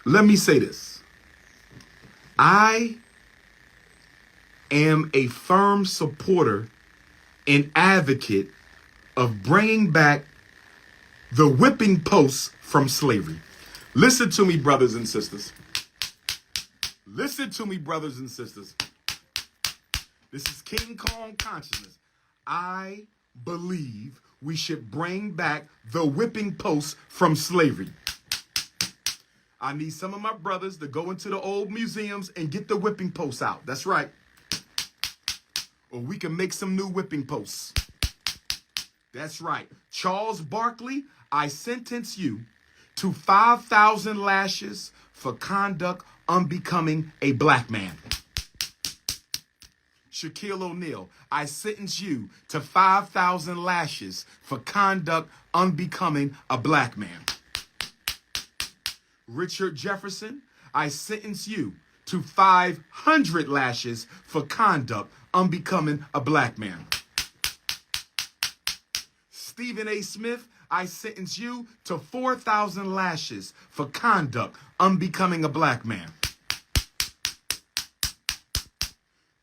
let me say this. I am a firm supporter and advocate of bringing back the whipping post from slavery. Listen to me, brothers and sisters. Listen to me, brothers and sisters. This is King Kong consciousness. I believe we should bring back the whipping post from slavery. I need some of my brothers to go into the old museums and get the whipping posts out. That's right. Or we can make some new whipping posts. That's right. Charles Barkley, I sentence you to 5,000 lashes for conduct unbecoming a black man. Shaquille O'Neal, I sentence you to 5,000 lashes for conduct unbecoming a black man. Richard Jefferson, I sentence you to 500 lashes for conduct unbecoming a black man. Stephen A. Smith, I sentence you to 4,000 lashes for conduct unbecoming a black man.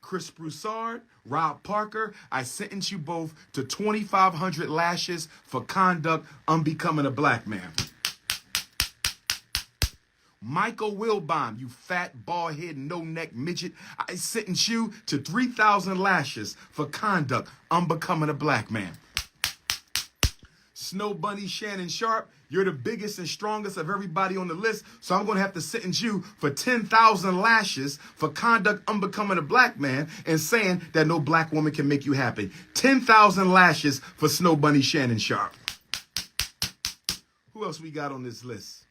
Chris Broussard, Rob Parker, I sentence you both to 2,500 lashes for conduct unbecoming a black man. Michael Wilbon, you fat, bald-head, no-neck midget, I sentence you to 3,000 lashes for conduct unbecoming a black man. Snow Bunny Shannon Sharp, you're the biggest and strongest of everybody on the list, so I'm going to have to sentence you for 10,000 lashes for conduct unbecoming a black man and saying that no black woman can make you happy. 10,000 lashes for Snow Bunny Shannon Sharp. Who else we got on this list?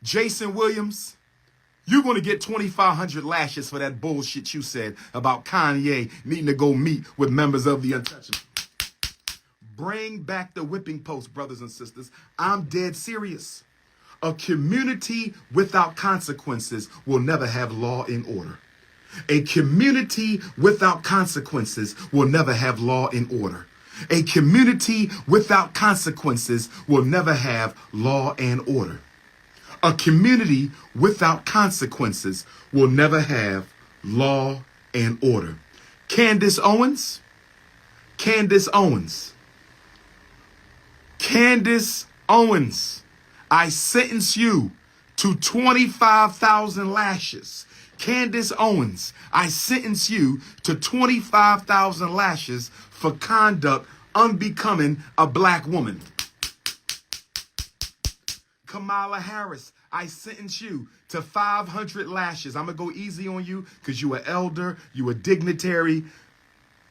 Jason Williams, you're going to get 2,500 lashes for that bullshit you said about Kanye needing to go meet with members of the Untouchables. Bring back the whipping post, brothers and sisters. I'm dead serious. A community without consequences will never have law and order. A community without consequences will never have law and order. A community without consequences will never have law and order. A community without consequences will never have law and order. Candace Owens, I sentence you to 25,000 lashes. Candace Owens, I sentence you to 25,000 lashes for conduct unbecoming a black woman. Kamala Harris, I sentence you to 500 lashes. I'm going to go easy on you because you an elder, you a dignitary,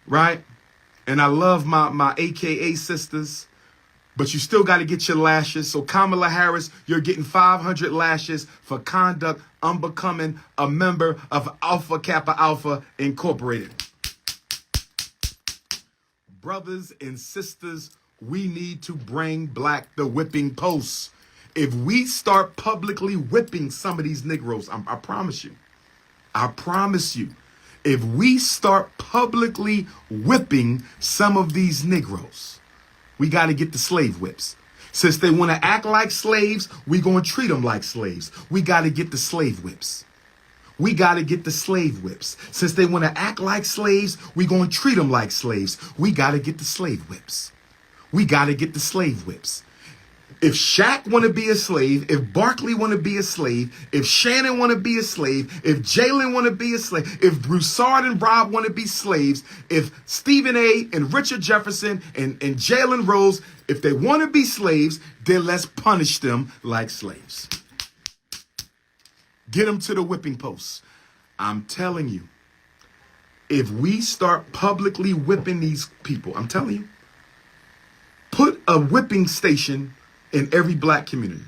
right? And I love my AKA sisters, but you still got to get your lashes. So Kamala Harris, you're getting 500 lashes for conduct unbecoming a member of Alpha Kappa Alpha Incorporated. Brothers and sisters, we need to bring back the whipping posts. If we start publicly whipping some of these Negroes, I promise you, if we start publicly whipping some of these Negroes, we got to get the slave whips. Since they want to act like slaves, we going to treat them like slaves. We got to get the slave whips. Since they want to act like slaves, we going to treat them like slaves. We got to get the slave whips. If Shaq want to be a slave, if Barkley want to be a slave, if Shannon want to be a slave, if Jalen want to be a slave, if Broussard and Rob want to be slaves, if Stephen A. and Richard Jefferson and Jalen Rose, if they want to be slaves, then let's punish them like slaves. Get them to the whipping post. I'm telling you, if we start publicly whipping these people, I'm telling you, put a whipping station in every black community.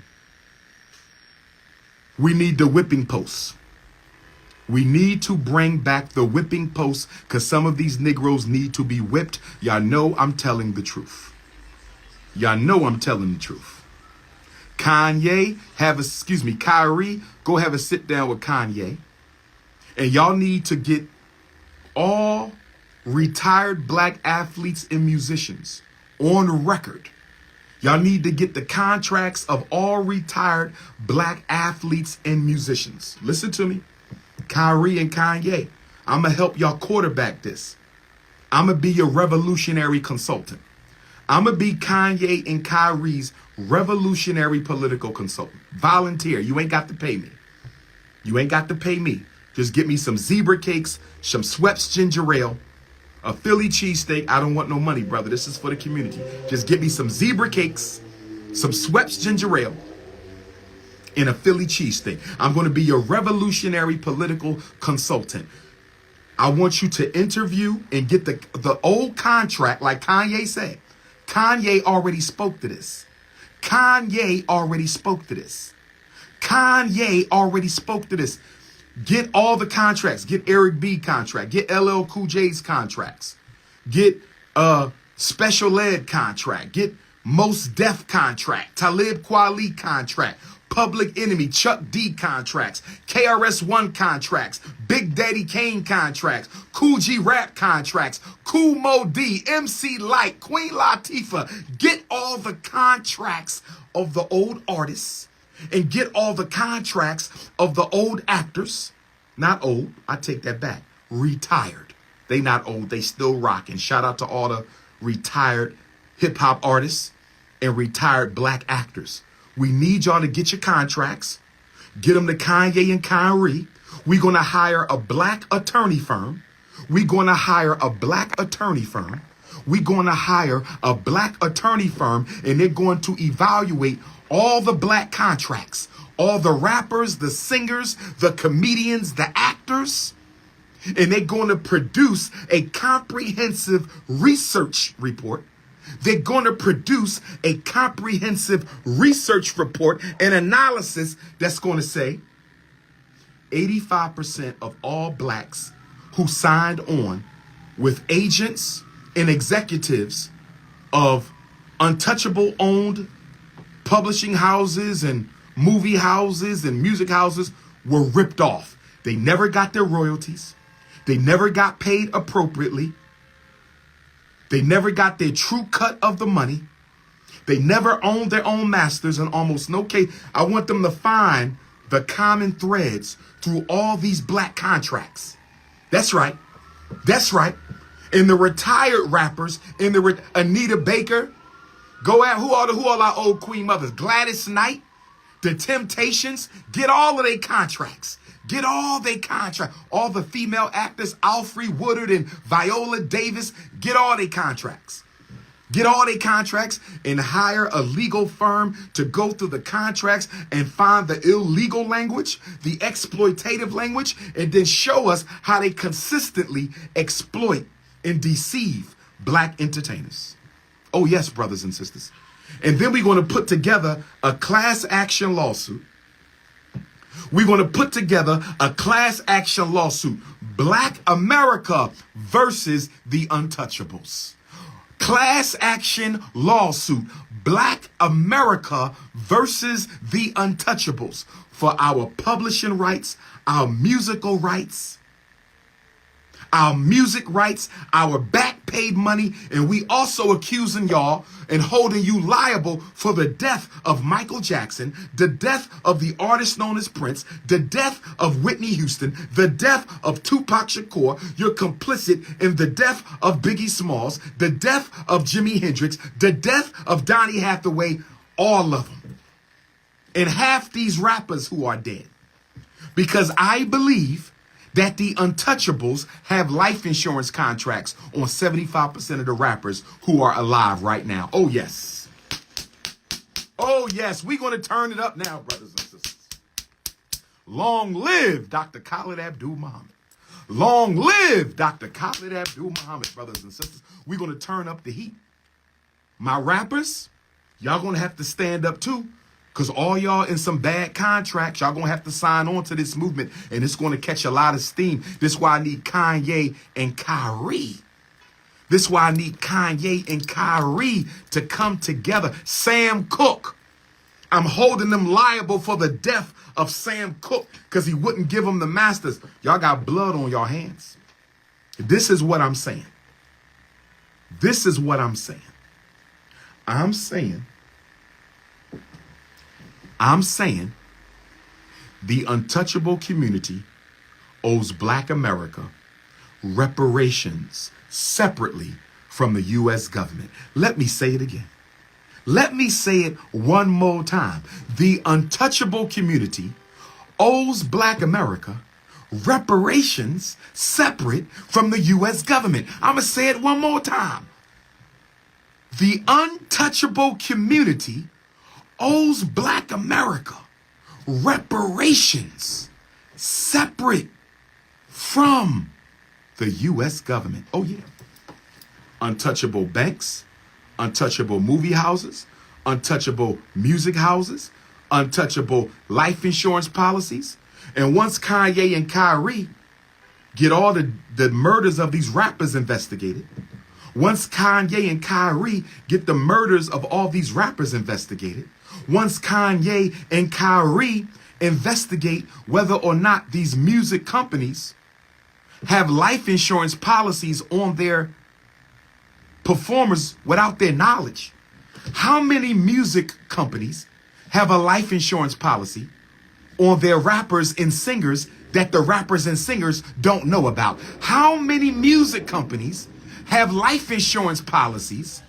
We need the whipping posts. We need to bring back the whipping posts because some of these Negroes need to be whipped. Y'all know I'm telling the truth. Kyrie, go have a sit down with Kanye. And y'all need to get all retired black athletes and musicians on record Y'all need to get the contracts of all retired black athletes and musicians. Listen to me. Kyrie and Kanye, I'm going to help y'all quarterback this. I'm going to be your revolutionary consultant. I'm going to be Kanye and Kyrie's revolutionary political consultant. Volunteer. You ain't got to pay me. You ain't got to pay me. Just get me some zebra cakes, some Schweppes ginger ale, a Philly cheesesteak. I don't want no money, brother. This is for the community. Just get me some zebra cakes, some Schweppes ginger ale, and a Philly cheesesteak. I'm going to be your revolutionary political consultant. I want you to interview and get the old contract, like Kanye said. Kanye already spoke to this. Kanye already spoke to this. Kanye already spoke to this. Get all the contracts. Get Eric B contract. Get LL Cool J's contracts. Get Special Ed contract. Get Mos Def contract. Talib Kweli contract. Public Enemy, Chuck D contracts, KRS-One contracts, Big Daddy Kane contracts, Cool G Rap contracts, Cool Mo D, MC Light, Queen Latifah. Get all the contracts of the old artists and get all the contracts of the old actors. Not old, I take that back. Retired. They not old, they still rocking. Shout out to all the retired hip hop artists and retired black actors. We need y'all to get your contracts, get them to Kanye and Kyrie. We're going to hire a black attorney firm. We're going to hire a black attorney firm. We're going to hire a black attorney firm, and they're going to evaluate all the black contracts, all the rappers, the singers, the comedians, the actors, and they're going to produce a comprehensive research report. They're going to produce a comprehensive research report and analysis that's going to say 85% of all blacks who signed on with agents and executives of untouchable owned publishing houses and movie houses and music houses were ripped off. They never got their royalties. They never got paid appropriately. They never got their true cut of the money. They never owned their own masters in almost no case. I want them to find the common threads through all these black contracts. That's right. That's right. And the retired rappers, and the Anita Baker, go at who are our old queen mothers? Gladys Knight, the Temptations, get all of their contracts. Get all they contract. All the female actors, Alfre Woodard and Viola Davis, get all their contracts. Get all their contracts and hire a legal firm to go through the contracts and find the illegal language, the exploitative language, and then show us how they consistently exploit and deceive black entertainers. Oh, yes, brothers and sisters. And then we're going to put together a class action lawsuit. We're going to put together a class action lawsuit. Black America versus the Untouchables. Class action lawsuit. Black America versus the Untouchables. For our publishing rights, our musical rights, our music rights, our back paid money, and we also accusing y'all and holding you liable for the death of Michael Jackson, the death of the artist known as Prince, the death of Whitney Houston, the death of Tupac Shakur. You're complicit in the death of Biggie Smalls, the death of Jimi Hendrix, the death of Donny Hathaway, all of them. And half these rappers who are dead. Because I believe that the Untouchables have life insurance contracts on 75% of the rappers who are alive right now. Oh, yes. Oh, yes. We're going to turn it up now, brothers and sisters. Long live Dr. Khalid Abdul-Muhammad. Long live Dr. Khalid Abdul-Muhammad, brothers and sisters. We're going to turn up the heat. My rappers, y'all going to have to stand up too. Because all y'all in some bad contracts, y'all going to have to sign on to this movement. And it's going to catch a lot of steam. This is why I need Kanye and Kyrie. This is why I need Kanye and Kyrie to come together. Sam Cooke. I'm holding them liable for the death of Sam Cooke because he wouldn't give them the masters. Y'all got blood on your hands. This is what I'm saying. This is what I'm saying. I'm saying I'm saying the untouchable community owes Black America reparations separately from the U.S. government. Let me say it again. Let me say it one more time. The untouchable community owes Black America reparations separate from the U.S. government. I'm going to say it one more time. The untouchable community owes Black America reparations separate from the U.S. government. Oh, yeah. Untouchable banks, untouchable movie houses, untouchable music houses, untouchable life insurance policies. And once Kanye and Kyrie get all the murders of these rappers investigated, once Kanye and Kyrie get the murders of all these rappers investigated, once Kanye and Kyrie investigate whether or not these music companies have life insurance policies on their performers without their knowledge. How many music companies have a life insurance policy on their rappers and singers that the rappers and singers don't know about? How many music companies have life insurance policies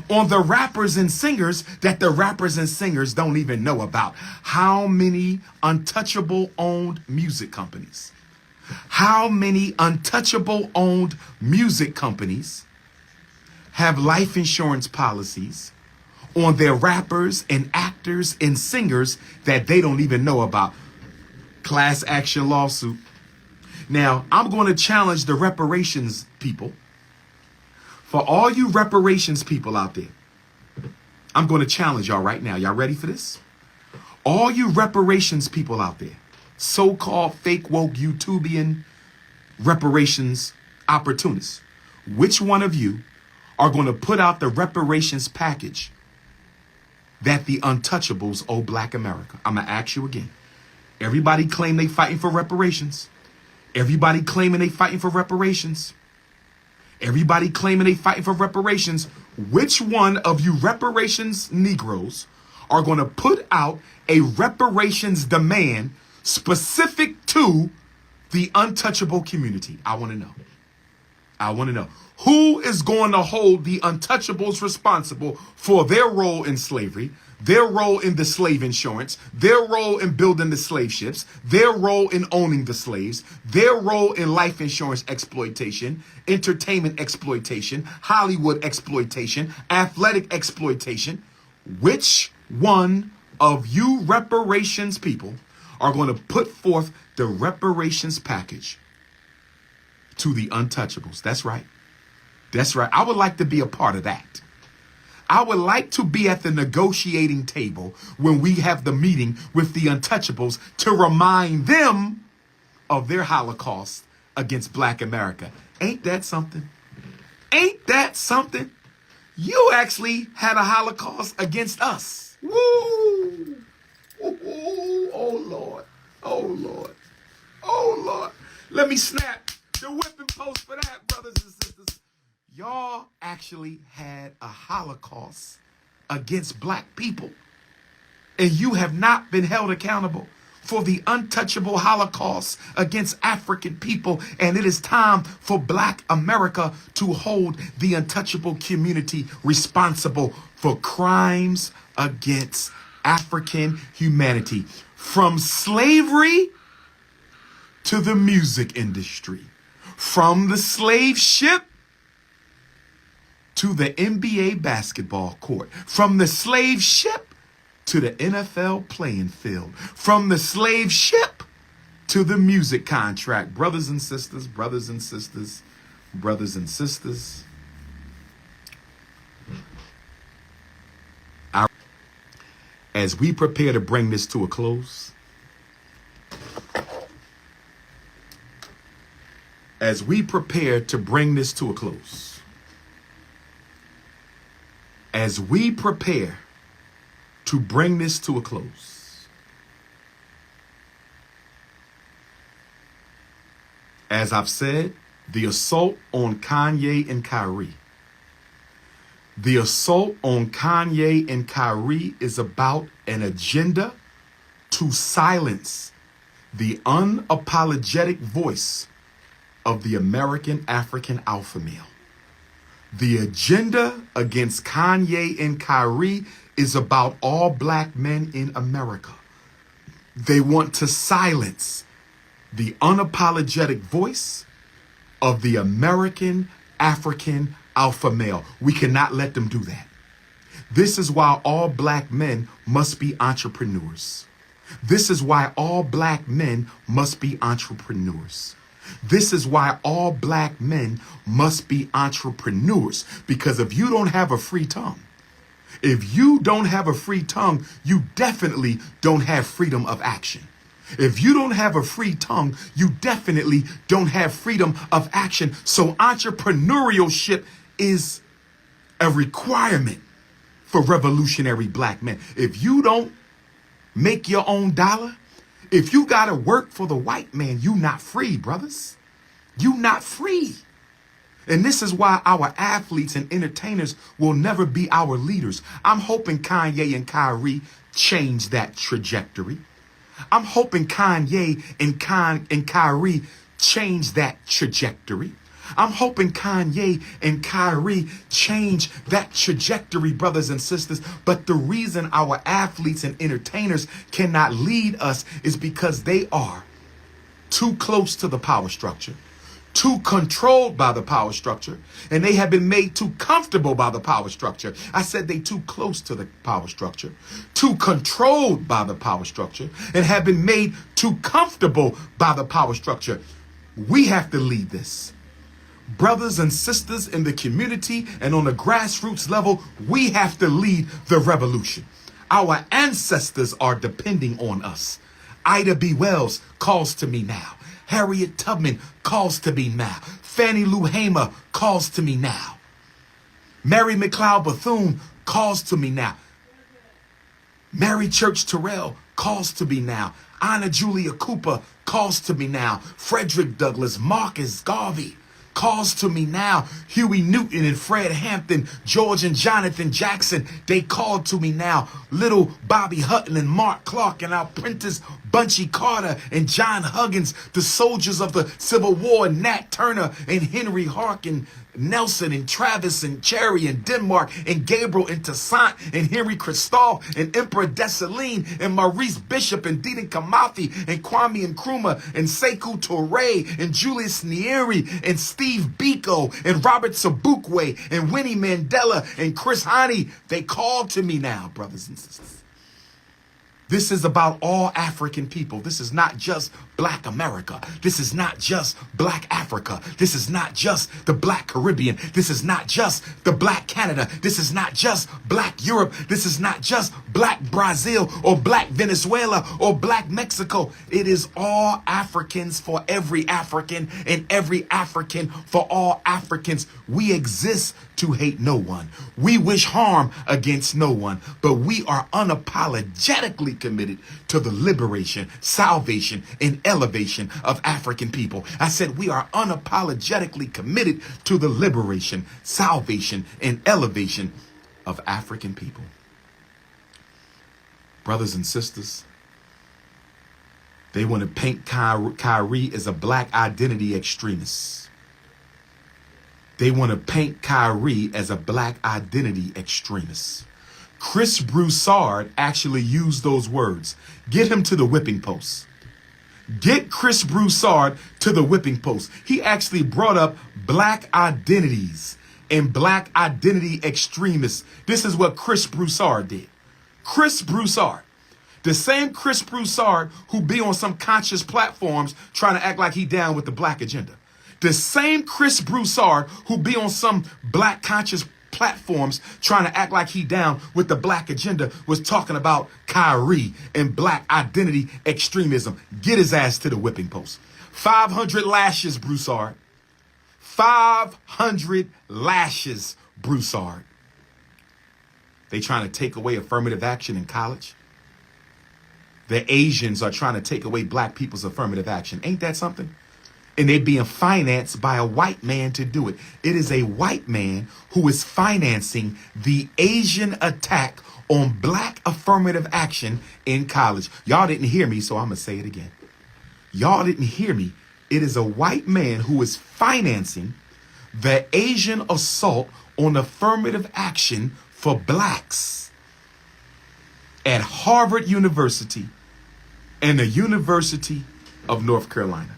on the rappers and singers that the rappers and singers don't even know about? How many untouchable owned music companies? How many untouchable owned music companies have life insurance policies on their rappers and actors and singers that they don't even know about? Class action lawsuit. Now, I'm going to challenge the reparations people. For all you reparations people out there, I'm going to challenge y'all right now. Y'all ready for this? All you reparations people out there, so-called fake woke YouTubian reparations opportunists, which one of you are going to put out the reparations package that the untouchables owe Black America? I'm going to ask you again. Everybody claim they fighting for reparations. Everybody claiming they fighting for reparations. Everybody claiming they fighting for reparations. Which one of you reparations Negroes are going to put out a reparations demand specific to the untouchable community? I want to know. I want to know. Who is going to hold the untouchables responsible for their role in slavery, their role in the slave insurance, their role in building the slave ships, their role in owning the slaves, their role in life insurance exploitation, entertainment exploitation, Hollywood exploitation, athletic exploitation? Which one of you reparations people are going to put forth the reparations package to the untouchables? That's right. That's right. I would like to be a part of that. I would like to be at the negotiating table when we have the meeting with the untouchables to remind them of their Holocaust against Black America. Ain't that something? Ain't that something? You actually had a Holocaust against us. Woo! Ooh, oh, Lord. Oh, Lord. Oh, Lord. Let me snap the whipping post for that, brothers and sisters. Y'all actually had a Holocaust against Black people. And you have not been held accountable for the untouchable Holocaust against African people. And it is time for Black America to hold the untouchable community responsible for crimes against African humanity. From slavery to the music industry. From the slave ship to the NBA basketball court. From the slave ship to the NFL playing field. From the slave ship to the music contract. Brothers and sisters, brothers and sisters, brothers and sisters. As we prepare to bring this to a close, as we prepare to bring this to a close, as we prepare to bring this to a close, as I've said, the assault on Kanye and Kyrie. The assault on Kanye and Kyrie is about an agenda to silence the unapologetic voice of the American African alpha male. The agenda against Kanye and Kyrie is about all black men in America. They want to silence the unapologetic voice of the American African alpha male. We cannot let them do that. This is why all black men must be entrepreneurs. This is why all black men must be entrepreneurs. This is why all black men must be entrepreneurs. Because if you don't have a free tongue, you definitely don't have freedom of action. If you don't have a free tongue, you definitely don't have freedom of action. So entrepreneurship is a requirement for revolutionary black men. If you don't make your own dollar, if you got to work for the white man, you not free, brothers. You not free. And this is why our athletes and entertainers will never be our leaders. I'm hoping Kanye and Kyrie change that trajectory. I'm hoping Kanye and Kyrie change that trajectory. I'm hoping Kanye and Kyrie change that trajectory, brothers and sisters. But the reason our athletes and entertainers cannot lead us is because they are too close to the power structure, too controlled by the power structure, and they have been made too comfortable by the power structure. I said they too close to the power structure, too controlled by the power structure, and have been made too comfortable by the power structure. We have to lead this. Brothers and sisters in the community and on the grassroots level, we have to lead the revolution. Our ancestors are depending on us. Ida B. Wells calls to me now. Harriet Tubman calls to me now. Fannie Lou Hamer calls to me now. Mary McLeod Bethune calls to me now. Mary Church Terrell calls to me now. Anna Julia Cooper calls to me now. Frederick Douglass, Marcus Garvey calls to me now. Huey Newton and Fred Hampton, George and Jonathan Jackson, they call to me now. Little Bobby Hutton and Mark Clark and our Prentice Bunchy Carter and John Huggins, the soldiers of the Civil War, Nat Turner and Henry Harkin, Nelson and Travis and Cherry and Denmark and Gabriel and Toussaint and Henry Christophe and Emperor Dessalines and Maurice Bishop and Didi Kamathi and Kwame Nkrumah and Sekou Touré and Julius Nyerere and Steve Biko and Robert Sobukwe and Winnie Mandela and Chris Hani. They call to me now, brothers and sisters. This is about all African people. This is not just Black America. This is not just Black Africa. This is not just the Black Caribbean. This is not just the Black Canada. This is not just Black Europe. This is not just Black Brazil or Black Venezuela or Black Mexico. It is all Africans for every African and every African for all Africans. We exist to hate no one. We wish harm against no one, but we are unapologetically committed to the liberation, salvation, and elevation of African people. I said we are unapologetically committed to the liberation, salvation, and elevation of African people. Brothers and sisters, they want to paint Kyrie as a black identity extremist. They want to paint Kyrie as a black identity extremist. Chris Broussard actually used those words. Get him to the whipping post. Get Chris Broussard to the whipping post. He actually brought up black identities and black identity extremists. This is what Chris Broussard did. Chris Broussard, the same Chris Broussard who be on some conscious platforms trying to act like he down with the black agenda. The same Chris Broussard who be on some black conscious platforms trying to act like he down with the black agenda was talking about Kyrie and black identity extremism. Get his ass to the whipping post. 500 lashes, Broussard. 500 lashes, Broussard. They trying to take away affirmative action in college. The Asians are trying to take away black people's affirmative action. Ain't that something? And they're being financed by a white man to do it. It is a white man who is financing the Asian attack on black affirmative action in college. Y'all didn't hear me, so I'm going to say it again. Y'all didn't hear me. It is a white man who is financing the Asian assault on affirmative action for blacks at Harvard University and the University of North Carolina.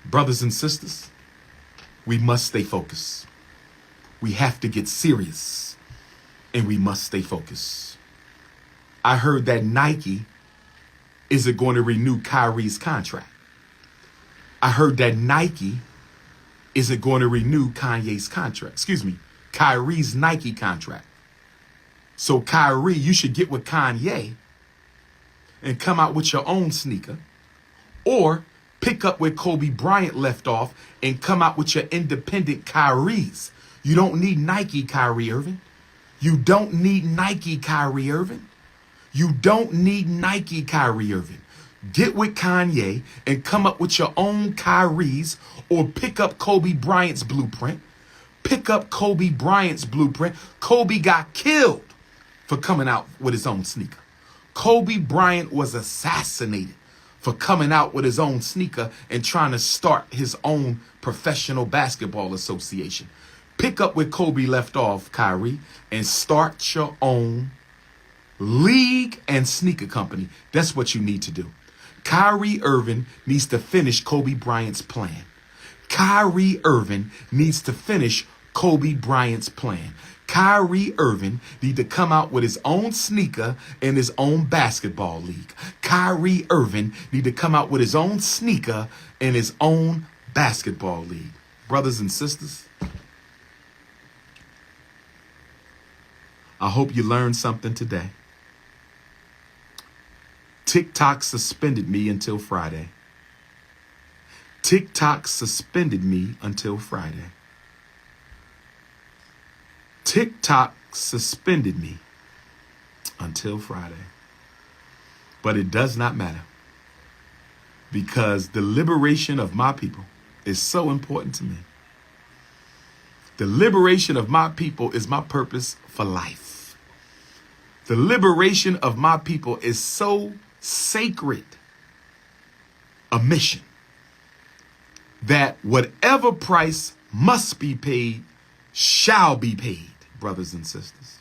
Brothers and sisters, we must stay focused. We have to get serious, and we must stay focused. I heard that Nike isn't going to renew Kyrie's contract. I heard that Nike isn't going to renew Kanye's contract. Kyrie's Nike contract. So Kyrie, you should get with Kanye and come out with your own sneaker, or pick up where Kobe Bryant left off and come out with your independent Kyries. You don't need Nike, Kyrie Irving. You don't need Nike, Kyrie Irving. You don't need Nike, Kyrie Irving. Get with Kanye and come up with your own Kyries, or pick up Kobe Bryant's blueprint. Pick up Kobe Bryant's blueprint. Kobe got killed for coming out with his own sneaker. Kobe Bryant was assassinated for coming out with his own sneaker and trying to start his own professional basketball association. Pick up where Kobe left off, Kyrie, and start your own league and sneaker company. That's what you need to do. Kyrie Irving needs to finish Kobe Bryant's plan. Kyrie Irving needs to finish Kobe Bryant's plan. Kyrie Irving need to come out with his own sneaker and his own basketball league. Kyrie Irving need to come out with his own sneaker and his own basketball league. Brothers and sisters, I hope you learned something today. TikTok suspended me until Friday. TikTok suspended me until Friday. TikTok suspended me until Friday. But it does not matter, because the liberation of my people is so important to me. The liberation of my people is my purpose for life. The liberation of my people is so sacred a mission that whatever price must be paid shall be paid, brothers and sisters.